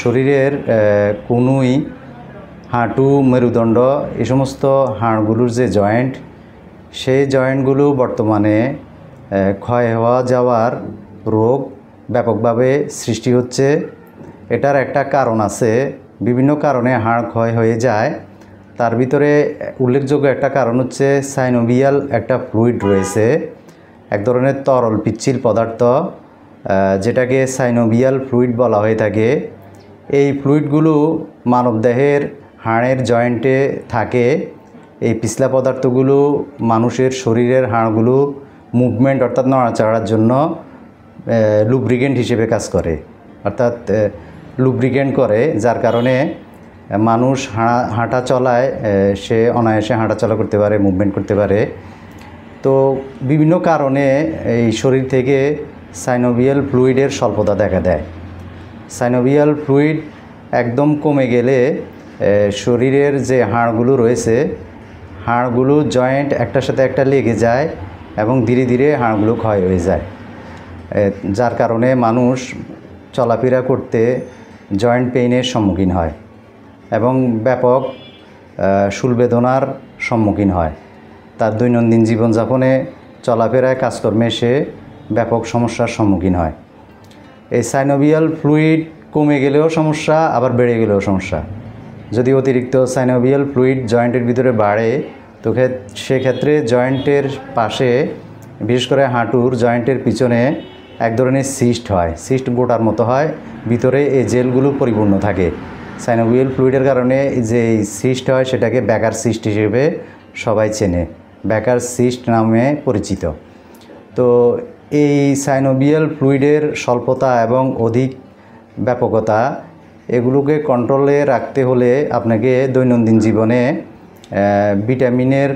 শরীরের কনুই, হাঁটু, মেরুদণ্ড এই সমস্ত হাড়গুলোর যে জয়েন্ট, সেই জয়েন্টগুলো বর্তমানে ক্ষয় হওয়া যাওয়ার রোগ ব্যাপকভাবে সৃষ্টি হচ্ছে। এটার একটা কারণ আছে, বিভিন্ন কারণে হাড় ক্ষয় হয়ে যায়। তার ভিতরে উল্লেখযোগ্য একটা কারণ হচ্ছে সাইনোভিয়াল একটা ফ্লুইড রয়েছে, এক ধরনের তরল পিচ্ছিল পদার্থ, যেটাকে সাইনোভিয়াল ফ্লুইড বলা হয়ে থাকে। এই ফ্লুইডগুলো মানবদেহের হাড়ের জয়েন্টে থাকে। এই পিছলা পদার্থগুলো মানুষের শরীরের হাড়গুলো মুভমেন্ট অর্থাৎ নড়াচড়ার জন্য লুব্রিকেন্ট হিসেবে কাজ করে, অর্থাৎ লুব্রিকেন্ট করে, যার কারণে মানুষ হাঁটা চলায় সে অনায়াসে হাঁটাচলা করতে পারে, মুভমেন্ট করতে পারে। তো বিভিন্ন কারণে এই শরীর থেকে সাইনোভিয়াল ফ্লুইডের স্বল্পতা দেখা দেয়। সাইনোভিয়াল ফ্লুইড একদম কমে গেলে শরীরের যে হাড়গুলো রয়েছে, হাড়গুলো জয়েন্ট একটার সাথে একটা লেগে যায় এবং ধীরে ধীরে হাড়গুলো ক্ষয় হয়ে যায়, যার কারণে মানুষ চলাফেরা করতে জয়েন্ট পেইনের সম্মুখীন হয় এবং ব্যাপক শূলবেদনার সম্মুখীন হয়। তার দৈনন্দিন জীবনযাপনে চলাফেরায় কাজকর্মে সে ব্যাপক সমস্যার সম্মুখীন হয়। এই সাইনোভিয়াল ফ্লুইড কমে গেলেও সমস্যা, আবার বেড়ে গেলেও সমস্যা। যদি অতিরিক্ত সাইনোভিয়াল ফ্লুইড জয়েন্টের ভিতরে বাড়ে, তো সেক্ষেত্রে জয়েন্টের পাশে, বিশেষ করে হাঁটুর জয়েন্টের পিছনে এক ধরনের সিস্ট হয়, সিস্ট গোটার মতো হয়, ভিতরে এই জেলগুলো পরিপূর্ণ থাকে। সাইনোভিয়াল ফ্লুইডের কারণে যে সিস্ট হয় সেটাকে ব্যাকার সিস্ট হিসেবে সবাই চেনে, ব্যাকার সিস্ট নামে পরিচিত। তো এই সাইনোভিয়াল ফ্লুইডের স্বল্পতা এবং অধিক ব্যাপকতা, এগুলোকে কন্ট্রোলে রাখতে হলে আপনাকে দৈনন্দিন জীবনে ভিটামিনের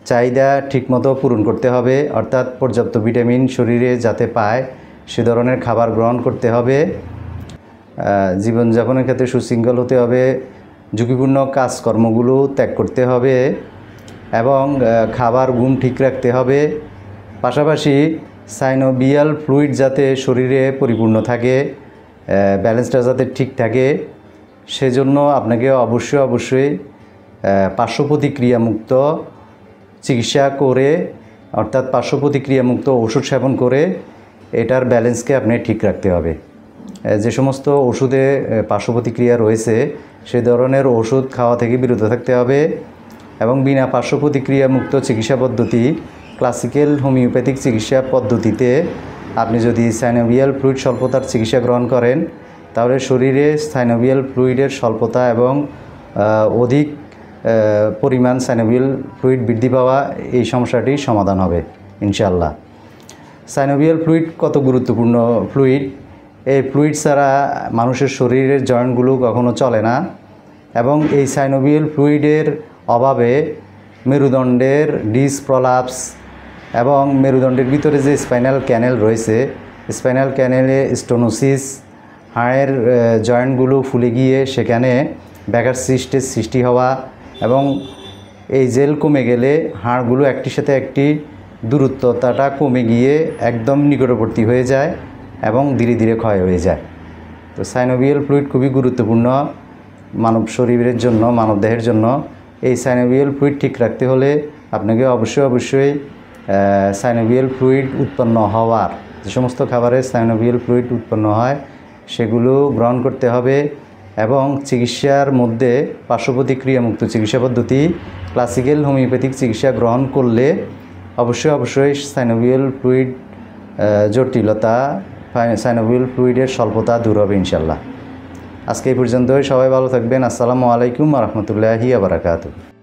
চাহিদা ঠিকমতো পূরণ করতে হবে, অর্থাৎ পর্যাপ্ত ভিটামিন শরীরে যাতে পায় সে ধরনের খাবার গ্রহণ করতে হবে। জীবনযাপনের ক্ষেত্রে সুশৃঙ্খল হতে হবে, ঝুঁকিপূর্ণ কাজকর্মগুলো ত্যাগ করতে হবে এবং খাবার গুণ ঠিক রাখতে হবে। পাশাপাশি সাইনোভিয়াল ফ্লুইড যাতে শরীরে পরিপূর্ণ থাকে, ব্যালেন্সটা যাতে ঠিক থাকে, সেজন্য আপনাকে অবশ্যই পার্শ্ব প্রতিক্রিয়ামুক্ত চিকিৎসা করে, অর্থাৎ পার্শ্ব প্রতিক্রিয়ামুক্ত ওষুধ সেবন করে এটার ব্যালেন্সকে আপনি ঠিক রাখতে হবে। যে সমস্ত ওষুধে পার্শ্ব প্রতিক্রিয়া রয়েছে সে ধরনের ওষুধ খাওয়া থেকে বিরত থাকতে হবে এবং বিনা পার্শ্ব প্রতিক্রিয়ামুক্ত চিকিৎসা পদ্ধতি, ক্লাসিক্যাল হোমিওপ্যাথিক চিকিৎসা পদ্ধতিতে আপনি যদি সাইনোভিয়াল ফ্লুইড স্বল্পতার চিকিৎসা গ্রহণ করেন, তাহলে শরীরে সাইনোভিয়াল ফ্লুইডের স্বল্পতা এবং অধিক পরিমাণ সাইনোভিয়াল ফ্লুইড বৃদ্ধি পাওয়া, এই সমস্যাটি সমাধান হবে ইনশাআল্লাহ। সাইনোভিয়াল ফ্লুইড কত গুরুত্বপূর্ণ ফ্লুইড! এই ফ্লুইড ছাড়া মানুষের শরীরের জয়েন্টগুলো কখনো চলে না এবং এই সাইনোভিয়াল ফ্লুইডের অভাবে মেরুদণ্ডের ডিস্ক প্রলাপস এবং মেরুদণ্ডের ভিতরে যে স্পাইনাল ক্যানেল রয়েছে, স্পাইনাল ক্যানেলে স্টোনোসিস, হাড়ের জয়েন্টগুলো ফুলে গিয়ে সেখানে ব্যাকার সিস্টের সৃষ্টি হওয়া এবং এই জেল কমে গেলে হাড়গুলো একটির সাথে একটি দূরত্বটা কমে গিয়ে একদম নিকটবর্তী হয়ে যায় এবং ধীরে ধীরে ক্ষয় হয়ে যায়। তো সাইনোভিয়াল ফ্লুইড খুবই গুরুত্বপূর্ণ মানব শরীরের জন্য, মানব দেহের জন্য। এই সাইনোভিয়াল ফ্লুইড ঠিক রাখতে হলে আপনাকে অবশ্যই সাইনোভিয়াল ফ্লুইড উৎপন্ন হওয়ার, যে সমস্ত খাবারে সাইনোভিয়াল ফ্লুইড উৎপন্ন হয় সেগুলো গ্রহণ করতে হবে এবং চিকিৎসার মধ্যে পার্শ্ব প্রতিক্রিয়ামুক্ত চিকিৎসা পদ্ধতি, ক্লাসিক্যাল হোমিওপ্যাথিক চিকিৎসা গ্রহণ করলে অবশ্যই সাইনোভিয়াল ফ্লুইড জটিলতা, সাইনোভিয়াল ফ্লুইডের স্বল্পতা দূর হবে ইনশাআল্লাহ। আজকে এই পর্যন্তই। সবাই ভালো থাকবেন। আসসালামু আলাইকুম ওয়া রাহমাতুল্লাহি ওয়া বারাকাতুহু।